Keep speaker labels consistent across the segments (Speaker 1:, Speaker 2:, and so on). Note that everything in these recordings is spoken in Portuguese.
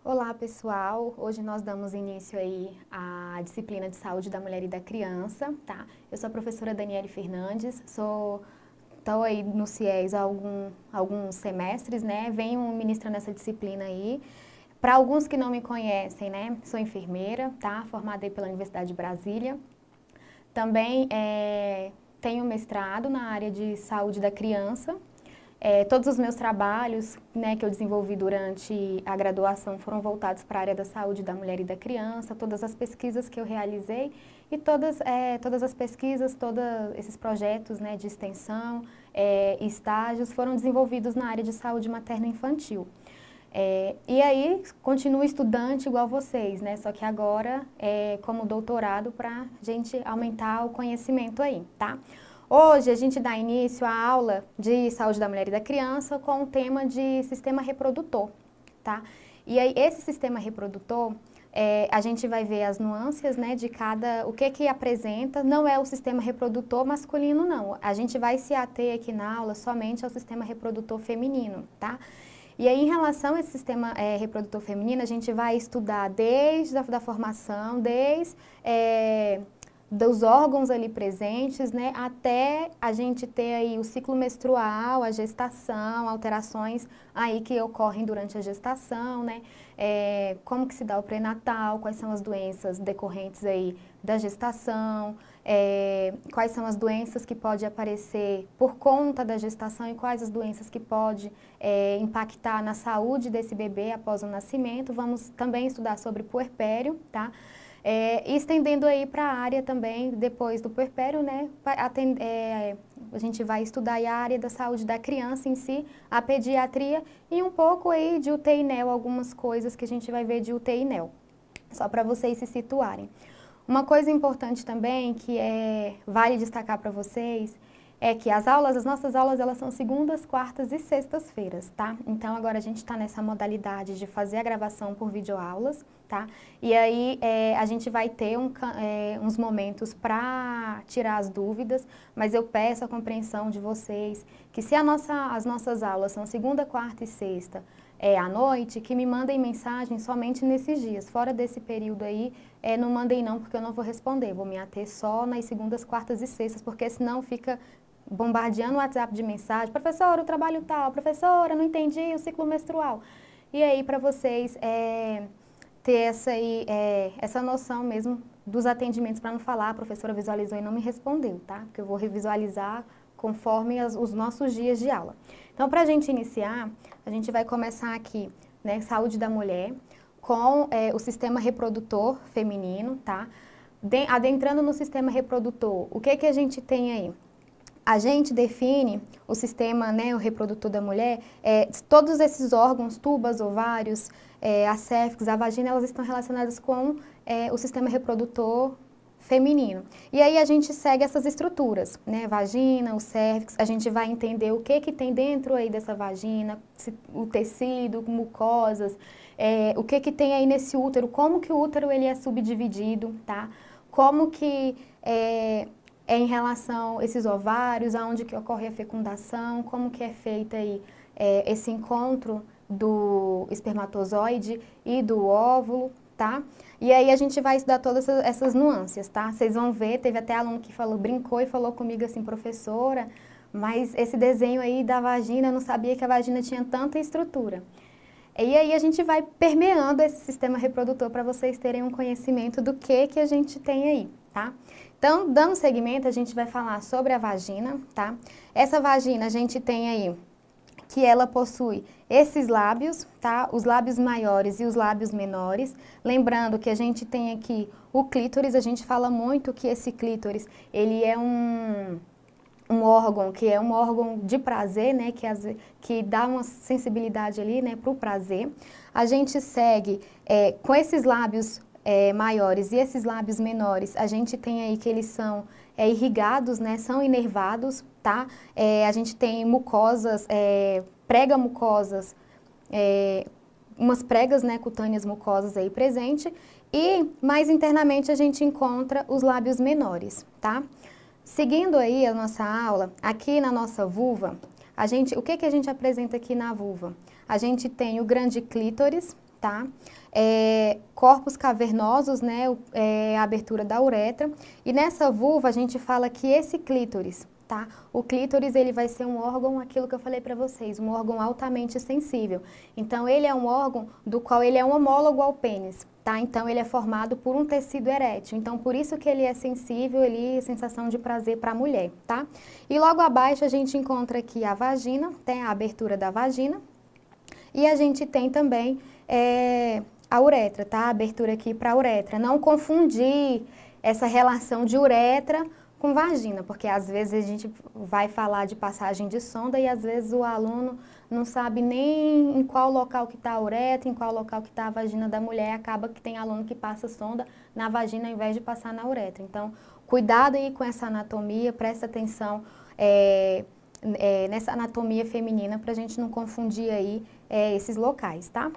Speaker 1: Olá, pessoal! Hoje nós damos início aí à disciplina de saúde da mulher e da criança, tá? Eu sou a professora Daniele Fernandes, estou aí no CIES há alguns semestres, né? Venho ministrando essa disciplina aí. Para alguns que não me conhecem, né? Sou enfermeira, tá? Formada aí pela Universidade de Brasília. Também tenho mestrado na área de saúde da criança. Todos os meus trabalhos, né, que eu desenvolvi durante a graduação foram voltados para a área da saúde da mulher e da criança, todas as pesquisas que eu realizei e todas as pesquisas, todos esses projetos, né, de extensão e estágios foram desenvolvidos na área de saúde materno-infantil. E aí, continuo estudante igual vocês, né, só que agora como doutorado para a gente aumentar o conhecimento aí, tá? Hoje a gente dá início à aula de saúde da mulher e da criança com o tema de sistema reprodutor, tá? E aí esse sistema reprodutor, a gente vai ver as nuances, né, de o que apresenta, não é o sistema reprodutor masculino não, a gente vai se ater aqui na aula somente ao sistema reprodutor feminino, tá? E aí, em relação a esse sistema reprodutor feminino, a gente vai estudar desde a formação, dos órgãos ali presentes, né, até a gente ter aí o ciclo menstrual, a gestação, alterações aí que ocorrem durante a gestação, né, como que se dá o pré-natal, quais são as doenças decorrentes aí da gestação, quais são as doenças que podem aparecer por conta da gestação e quais as doenças que podem impactar na saúde desse bebê após o nascimento. Vamos também estudar sobre puerpério, tá? E estendendo aí para a área também, depois do puerpério, né, a gente vai estudar aí a área da saúde da criança em si, a pediatria e um pouco aí de UTI e NEO, algumas coisas que a gente vai ver de UTI e NEO, só para vocês se situarem. Uma coisa importante também que vale destacar para vocês é que as nossas aulas, elas são segundas, quartas e sextas-feiras, tá? Então, agora a gente está nessa modalidade de fazer a gravação por videoaulas, tá? E aí, a gente vai ter uns momentos para tirar as dúvidas, mas eu peço a compreensão de vocês que se as nossas aulas são segunda, quarta e sexta, à noite, que me mandem mensagem somente nesses dias. Fora desse período aí, não mandem não, porque eu não vou responder. Vou me ater só nas segundas, quartas e sextas, porque senão fica bombardeando o WhatsApp de mensagem, professora, o trabalho tal, professora, não entendi o ciclo menstrual. E aí, para vocês ter essa noção mesmo dos atendimentos, para não falar, a professora visualizou e não me respondeu, tá? Porque eu vou revisualizar conforme os nossos dias de aula. Então, para a gente iniciar, a gente vai começar aqui, né, saúde da mulher, com o sistema reprodutor feminino, tá? Adentrando no sistema reprodutor, o que a gente tem aí? A gente define o sistema, né, o reprodutor da mulher, todos esses órgãos, tubas, ovários, a cérvix, a vagina, elas estão relacionadas com o sistema reprodutor feminino. E aí a gente segue essas estruturas, né, vagina, o cérvix, a gente vai entender o que tem dentro aí dessa vagina, o tecido, mucosas, o que tem aí nesse útero, como que o útero ele é subdividido, tá? Como que em relação a esses ovários, aonde que ocorre a fecundação, como que é feita aí esse encontro do espermatozoide e do óvulo, tá? E aí a gente vai estudar todas essas nuances, tá? Vocês vão ver, teve até aluno que brincou e falou comigo assim, professora, mas esse desenho aí da vagina, eu não sabia que a vagina tinha tanta estrutura. E aí a gente vai permeando esse sistema reprodutor para vocês terem um conhecimento do que a gente tem aí, tá? Então, dando seguimento, a gente vai falar sobre a vagina, tá? Essa vagina a gente tem aí que ela possui esses lábios, tá? Os lábios maiores e os lábios menores. Lembrando que a gente tem aqui o clítoris, a gente fala muito que esse clítoris, ele é um órgão que é um órgão de prazer, né? Que dá uma sensibilidade ali, né, para o prazer. A gente segue com esses lábios maiores e esses lábios menores, a gente tem aí que eles são irrigados, né, são inervados, tá? A gente tem mucosas, prega-mucosas, umas pregas, né, cutâneas mucosas aí presente, e mais internamente a gente encontra os lábios menores, tá? Seguindo aí a nossa aula, aqui na nossa vulva, o que a gente apresenta aqui na vulva? A gente tem o grande clítoris, tá? Corpos cavernosos, né? A abertura da uretra. E nessa vulva a gente fala que esse clítoris, tá? O clítoris, ele vai ser um órgão, aquilo que eu falei para vocês, um órgão altamente sensível. Então, ele é um órgão do qual ele é um homólogo ao pênis, tá? Então, ele é formado por um tecido erétil. Então, por isso que ele é sensível, ele é sensação de prazer para a mulher, tá? E logo abaixo a gente encontra aqui a vagina, tem a abertura da vagina. E a gente tem também a uretra, tá? A abertura aqui para a uretra. Não confundir essa relação de uretra com vagina, porque às vezes a gente vai falar de passagem de sonda e às vezes o aluno não sabe nem em qual local que está a uretra, em qual local que está a vagina da mulher, acaba que tem aluno que passa sonda na vagina ao invés de passar na uretra. Então, cuidado aí com essa anatomia, presta atenção nessa anatomia feminina para a gente não confundir aí esses locais, tá?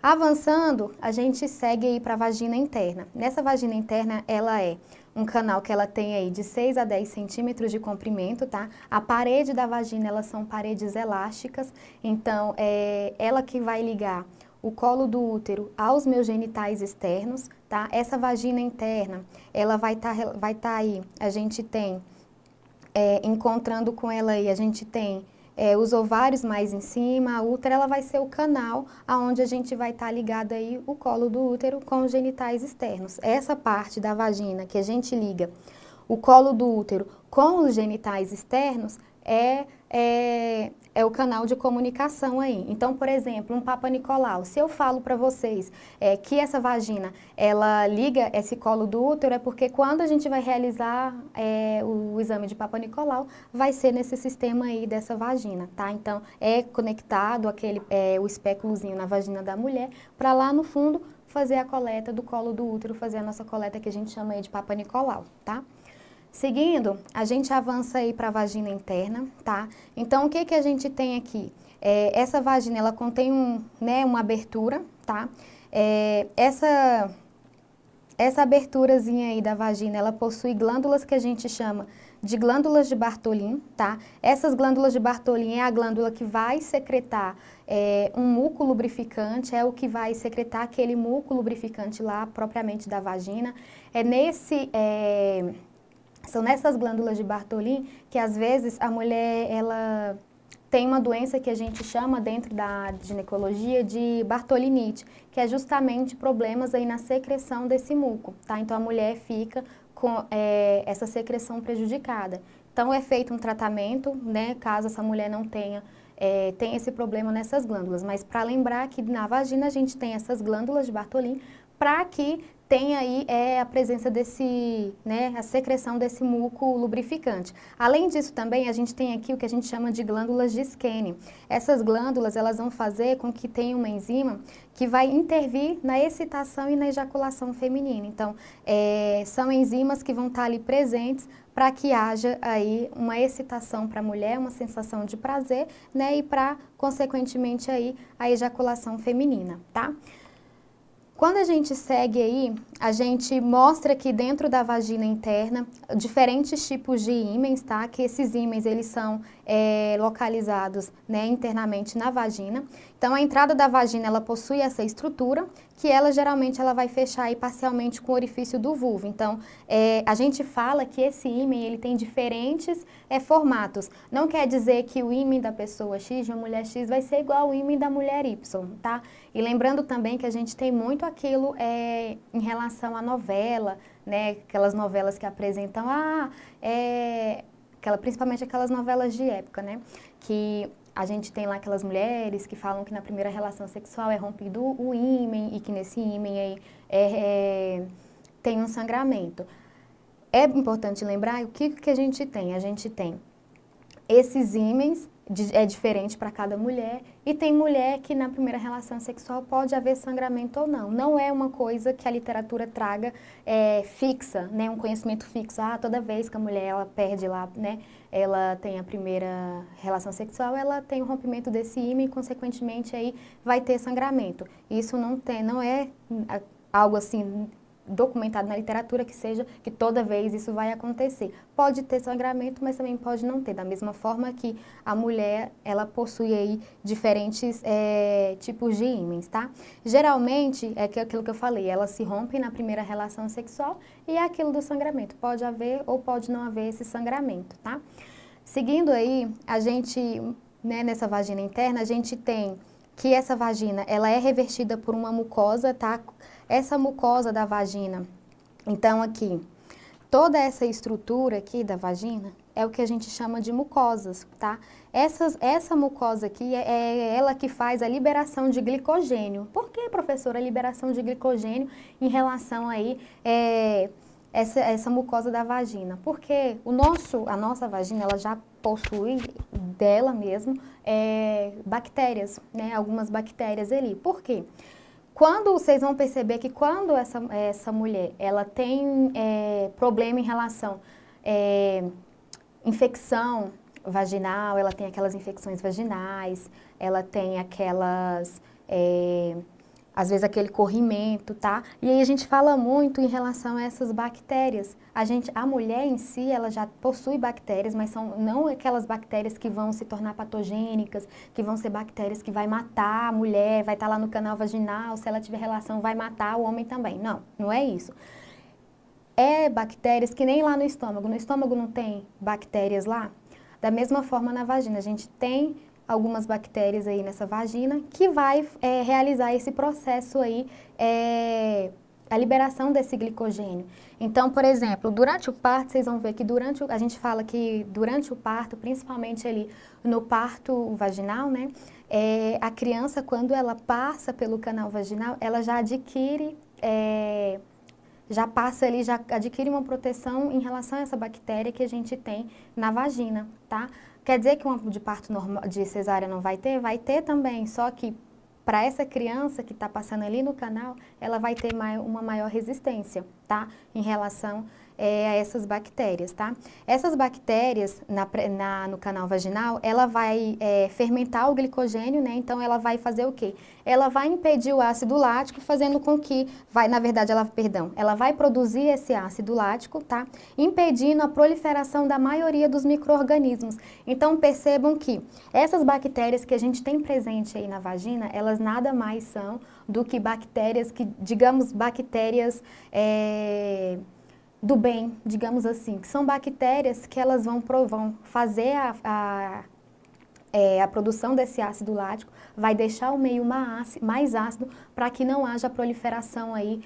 Speaker 1: Avançando, a gente segue aí para a vagina interna. Nessa vagina interna, ela é um canal que ela tem aí de 6 a 10 centímetros de comprimento, tá? A parede da vagina, elas são paredes elásticas, então ela que vai ligar o colo do útero aos meus genitais externos, tá? Essa vagina interna, ela vai tá aí, a gente tem, encontrando com ela aí, a gente tem os ovários mais em cima, a útera, ela vai ser o canal aonde a gente vai estar ligado aí o colo do útero com os genitais externos. Essa parte da vagina que a gente liga o colo do útero com os genitais externos é o canal de comunicação aí. Então, por exemplo, um Papa Nicolau, se eu falo para vocês que essa vagina, ela liga esse colo do útero, é porque quando a gente vai realizar o exame de Papa Nicolau, vai ser nesse sistema aí dessa vagina, tá? Então, é conectado o espéculozinho na vagina da mulher, para lá no fundo fazer a coleta do colo do útero, fazer a nossa coleta que a gente chama aí de Papa Nicolau, tá? Seguindo, a gente avança aí para a vagina interna, tá? Então, o que que a gente tem aqui? Essa vagina, ela contém uma abertura, tá? Essa aberturazinha aí da vagina, ela possui glândulas que a gente chama de glândulas de Bartholin, tá? Essas glândulas de Bartholin é a glândula que vai secretar um muco lubrificante, é o que vai secretar aquele muco lubrificante lá, propriamente da vagina. São nessas glândulas de Bartholin que às vezes a mulher ela tem uma doença que a gente chama dentro da ginecologia de bartolinite, que é justamente problemas aí na secreção desse muco, tá? Então a mulher fica com essa secreção prejudicada. Então é feito um tratamento, né, caso essa mulher não tenha esse problema nessas glândulas. Mas para lembrar que na vagina a gente tem essas glândulas de Bartholin para que tem aí a presença a secreção desse muco lubrificante. Além disso também, a gente tem aqui o que a gente chama de glândulas de Skene. Essas glândulas, elas vão fazer com que tenha uma enzima que vai intervir na excitação e na ejaculação feminina. Então, são enzimas que vão estar ali presentes para que haja aí uma excitação para a mulher, uma sensação de prazer, né, e para, consequentemente, aí a ejaculação feminina, tá? Quando a gente segue aí, a gente mostra que dentro da vagina interna, diferentes tipos de ímens, tá? Que esses ímens, eles são localizados, né, internamente na vagina. Então, a entrada da vagina, ela possui essa estrutura, que ela geralmente ela vai fechar aí parcialmente com o orifício do vulvo. Então, a gente fala que esse ímen, ele tem diferentes formatos. Não quer dizer que o ímen da pessoa X, de uma mulher X, vai ser igual ao ímen da mulher Y, tá? E lembrando também que a gente tem muito aquilo em relação à novela, né? Aquelas novelas que apresentam, principalmente aquelas novelas de época, né? Que a gente tem lá aquelas mulheres que falam que na primeira relação sexual é rompido o ímen e que nesse ímen aí tem um sangramento. É importante lembrar o que a gente tem. A gente tem esses ímens, é diferente para cada mulher, e tem mulher que na primeira relação sexual pode haver sangramento ou não. Não é uma coisa que a literatura traga fixa, né, um conhecimento fixo. Toda vez que a mulher ela perde lá, né, ela tem a primeira relação sexual, ela tem o rompimento desse ímen e, consequentemente, aí vai ter sangramento. Isso não é algo assim documentado na literatura que toda vez isso vai acontecer. Pode ter sangramento, mas também pode não ter, da mesma forma que a mulher, ela possui aí diferentes tipos de ímãs, tá? Geralmente, é aquilo que eu falei, elas se rompem na primeira relação sexual e é aquilo do sangramento. Pode haver ou pode não haver esse sangramento, tá? Seguindo aí, a gente, né, nessa vagina interna, a gente tem que essa vagina, ela é revestida por uma mucosa, tá? Essa mucosa da vagina, então aqui, toda essa estrutura aqui da vagina é o que a gente chama de mucosas, tá? Essa mucosa aqui é ela que faz a liberação de glicogênio. Por que, professora, a liberação de glicogênio em relação aí essa mucosa da vagina? Porque a nossa vagina, ela já possui dela mesmo bactérias, né? Algumas bactérias ali. Por quê? Quando vocês vão perceber que quando essa mulher, ela tem problema em relação infecção vaginal, ela tem aquelas infecções vaginais, ela tem aquelas, às vezes aquele corrimento, tá? E aí a gente fala muito em relação a essas bactérias. A mulher em si, ela já possui bactérias, mas são não aquelas bactérias que vão se tornar patogênicas, que vão ser bactérias que vai matar a mulher, vai estar lá no canal vaginal, se ela tiver relação vai matar o homem também. Não, não é isso. É bactérias que nem lá no estômago. No estômago não tem bactérias lá? Da mesma forma na vagina, a gente tem algumas bactérias aí nessa vagina que vai realizar esse processo aí, a liberação desse glicogênio. Então, por exemplo, durante o parto, vocês vão ver que a gente fala que durante o parto, principalmente ali no parto vaginal, né, a criança, quando ela passa pelo canal vaginal, ela já adquire, já adquire uma proteção em relação a essa bactéria que a gente tem na vagina, tá? Quer dizer que uma de parto normal, de cesárea não vai ter? Vai ter também, só que para essa criança que está passando ali no canal, ela vai ter uma maior resistência, tá? Em relação a essas bactérias, tá? Essas bactérias no canal vaginal, ela vai fermentar o glicogênio, né? Então, ela vai fazer o quê? Ela vai impedir o ácido lático, fazendo com que, ela vai produzir esse ácido lático, tá? Impedindo a proliferação da maioria dos micro-organismos. Então, percebam que essas bactérias que a gente tem presente aí na vagina, elas nada mais são do que bactérias bactérias do bem, digamos assim, que são bactérias que elas vão fazer a produção desse ácido lático, vai deixar o meio mais ácido para que não haja proliferação aí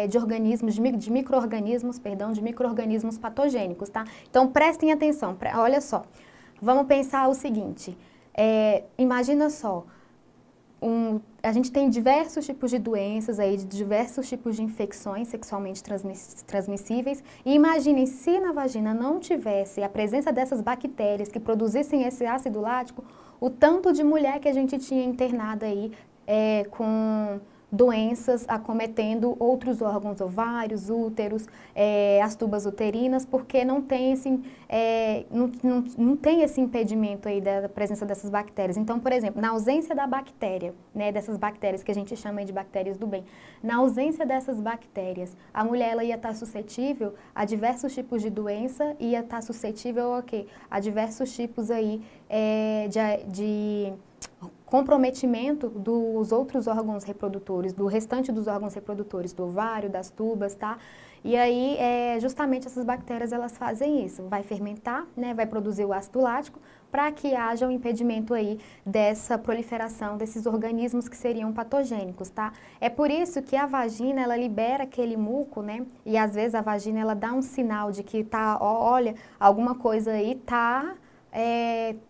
Speaker 1: de micro-organismos, de micro-organismos patogênicos, tá? Então, prestem atenção, olha só, vamos pensar o seguinte, imagina só, a gente tem diversos tipos de doenças aí, de diversos tipos de infecções sexualmente transmissíveis. E imaginem se na vagina não tivesse a presença dessas bactérias que produzissem esse ácido lático, o tanto de mulher que a gente tinha internada aí com doenças acometendo outros órgãos ovários, úteros, as tubas uterinas, porque não tem não tem esse impedimento aí da presença dessas bactérias. Então, por exemplo, na ausência da bactéria, né, dessas bactérias que a gente chama de bactérias do bem, na ausência dessas bactérias, a mulher ela ia estar suscetível a diversos tipos de doença, ia estar suscetível a diversos tipos aí de comprometimento dos outros órgãos reprodutores, do restante dos órgãos reprodutores, do ovário, das tubas, tá? E aí, justamente essas bactérias, elas fazem isso, vai fermentar, né, vai produzir o ácido lático, para que haja um impedimento aí dessa proliferação desses organismos que seriam patogênicos, tá? É por isso que a vagina, ela libera aquele muco, né, e às vezes a vagina, ela dá um sinal de que olha, alguma coisa aí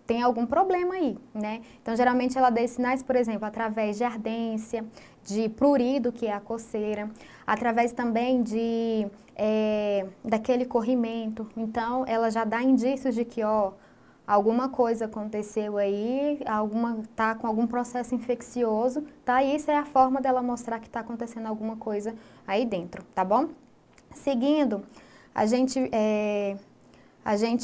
Speaker 1: tem algum problema aí, né? Então, geralmente ela dá sinais, por exemplo, através de ardência, de prurido, que é a coceira, através também daquele corrimento. Então, ela já dá indícios de que, alguma coisa aconteceu aí, tá com algum processo infeccioso, tá? E isso é a forma dela mostrar que tá acontecendo alguma coisa aí dentro, tá bom? Seguindo, a gente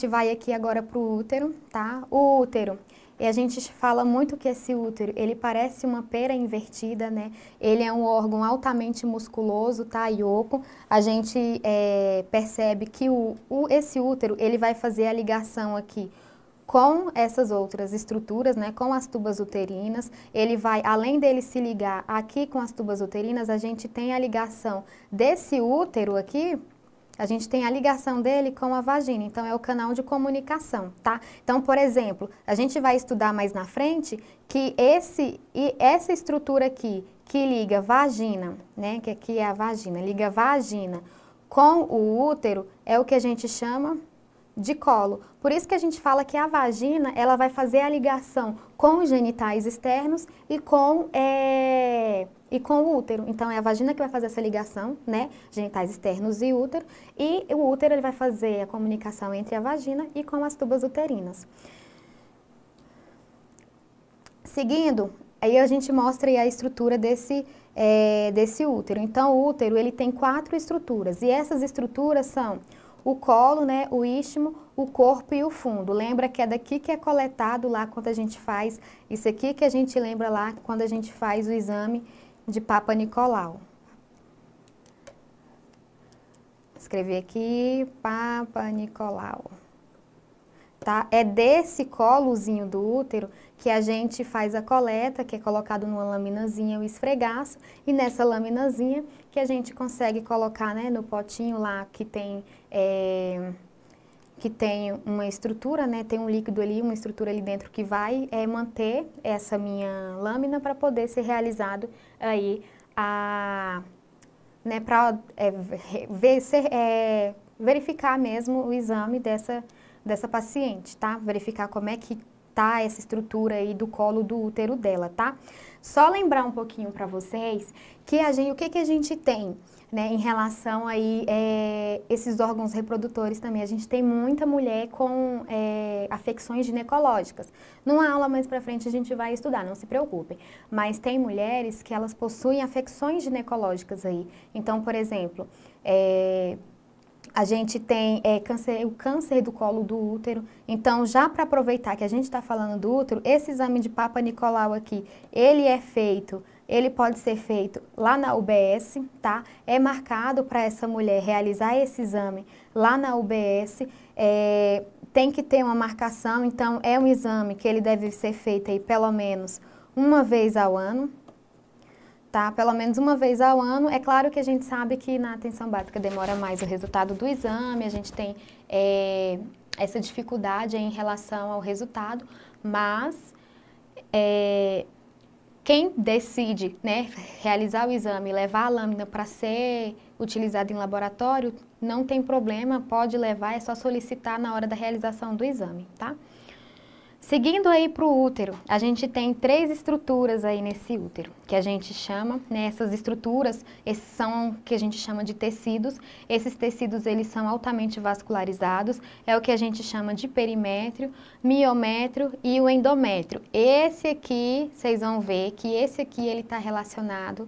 Speaker 1: vai aqui agora para o útero, tá? O útero, E a gente fala muito que esse útero, ele parece uma pera invertida, né? Ele é um órgão altamente musculoso, tá? E oco. A gente percebe que esse útero, ele vai fazer a ligação aqui com essas outras estruturas, né, com as tubas uterinas. Ele vai, além dele se ligar aqui com as tubas uterinas, a gente tem a ligação desse útero aqui, a gente tem a ligação dele com a vagina, então é o canal de comunicação, tá? Então, por exemplo, a gente vai estudar mais na frente que essa estrutura aqui, que liga vagina, né, que aqui é a vagina, liga vagina com o útero, é o que a gente chama de colo. Por isso que a gente fala que a vagina, ela vai fazer a ligação com os genitais externos e com o útero. Então, é a vagina que vai fazer essa ligação, né? Genitais externos e útero. E o útero, ele vai fazer a comunicação entre a vagina e com as tubas uterinas. Seguindo, aí a gente mostra aí a estrutura desse útero. Então, o útero, ele tem 4 estruturas. E essas estruturas são o colo, né, o istmo, o corpo e o fundo. Lembra que é daqui que é coletado lá quando a gente faz, isso aqui que a gente lembra lá quando a gente faz o exame de Papa Nicolau. Escrevi aqui, Papa Nicolau. Tá? É desse colozinho do útero que a gente faz a coleta, que é colocado numa laminazinha, o esfregaço, e nessa laminazinha que a gente consegue colocar, né, no potinho lá que tem uma estrutura, né, tem um líquido ali, uma estrutura ali dentro que vai manter essa minha lâmina para poder ser realizado aí né, para verificar mesmo o exame dessa paciente, tá? Verificar como é que tá essa estrutura aí do colo do útero dela, tá? Só lembrar um pouquinho para vocês que o que a gente tem, né, em relação aí esses órgãos reprodutores também. A gente tem muita mulher com afecções ginecológicas. Numa aula mais para frente a gente vai estudar, não se preocupem. Mas tem mulheres que elas possuem afecções ginecológicas aí. Então, por exemplo, a gente tem o câncer do colo do útero. Então, já para aproveitar que a gente está falando do útero, esse exame de Papa Nicolau aqui, ele pode ser feito lá na UBS, tá? É marcado para essa mulher realizar esse exame lá na UBS. Tem que ter uma marcação, então é um exame que ele deve ser feito aí pelo menos uma vez ao ano. Tá? Pelo menos uma vez ao ano. É claro que a gente sabe que na atenção básica demora mais o resultado do exame, a gente tem essa dificuldade em relação ao resultado, mas quem decide, né, realizar o exame e levar a lâmina para ser utilizada em laboratório, não tem problema, pode levar, é só solicitar na hora da realização do exame, tá? Seguindo aí para o útero, a gente tem 3 estruturas aí nesse útero, que a gente chama, né, essas estruturas, esses são que a gente chama de tecidos. Esses tecidos, eles são altamente vascularizados, é o que a gente chama de perimétrio, miométrio e o endométrio. Esse aqui, vocês vão ver que esse aqui, ele está relacionado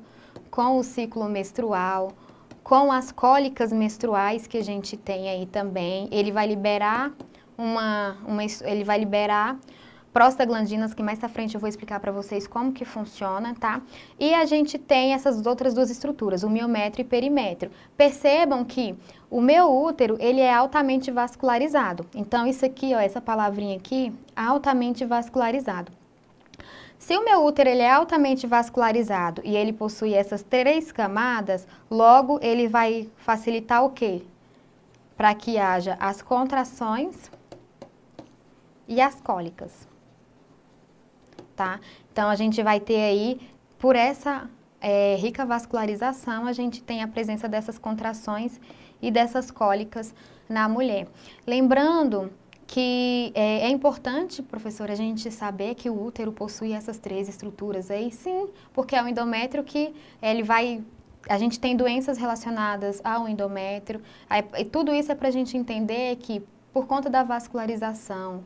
Speaker 1: com o ciclo menstrual, com as cólicas menstruais que a gente tem aí também. Ele vai liberar ele vai liberar prostaglandinas, que mais à frente eu vou explicar para vocês como que funciona, tá? E a gente tem essas outras 2 estruturas, o miométrio e perimétrio. Percebam que o meu útero, ele é altamente vascularizado. Então, isso aqui, ó, essa palavrinha aqui, altamente vascularizado. Se o meu útero, ele é altamente vascularizado e ele possui essas 3 camadas, logo ele vai facilitar o quê? Para que haja as contrações e as cólicas, tá? Então, a gente vai ter aí, por essa rica vascularização, a gente tem a presença dessas contrações e dessas cólicas na mulher. Lembrando que é importante, professora, a gente saber que o útero possui essas 3 estruturas aí, sim, porque é o endométrio que ele vai... A gente tem doenças relacionadas ao endométrio, e tudo isso é para a gente entender que, por conta da vascularização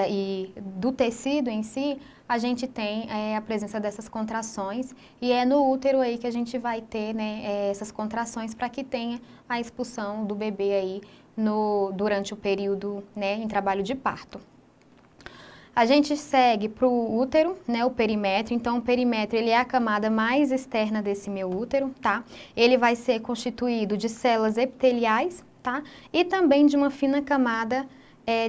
Speaker 1: e do tecido em si, a gente tem a presença dessas contrações, e é no útero aí que a gente vai ter, né, essas contrações para que tenha a expulsão do bebê aí durante o período, né, em trabalho de parto. A gente segue para o útero, né, o perímetro. Então, o perímetro ele é a camada mais externa desse meu útero, tá? Ele vai ser constituído de células epiteliais, tá? E também de uma fina camada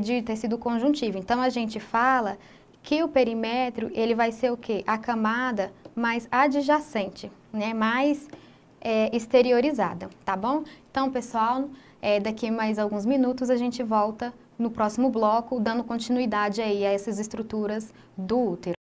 Speaker 1: de tecido conjuntivo. Então, a gente fala que o perímetro ele vai ser o quê? A camada mais adjacente, né? Mais exteriorizada, tá bom? Então, pessoal, daqui a mais alguns minutos a gente volta no próximo bloco, dando continuidade aí a essas estruturas do útero.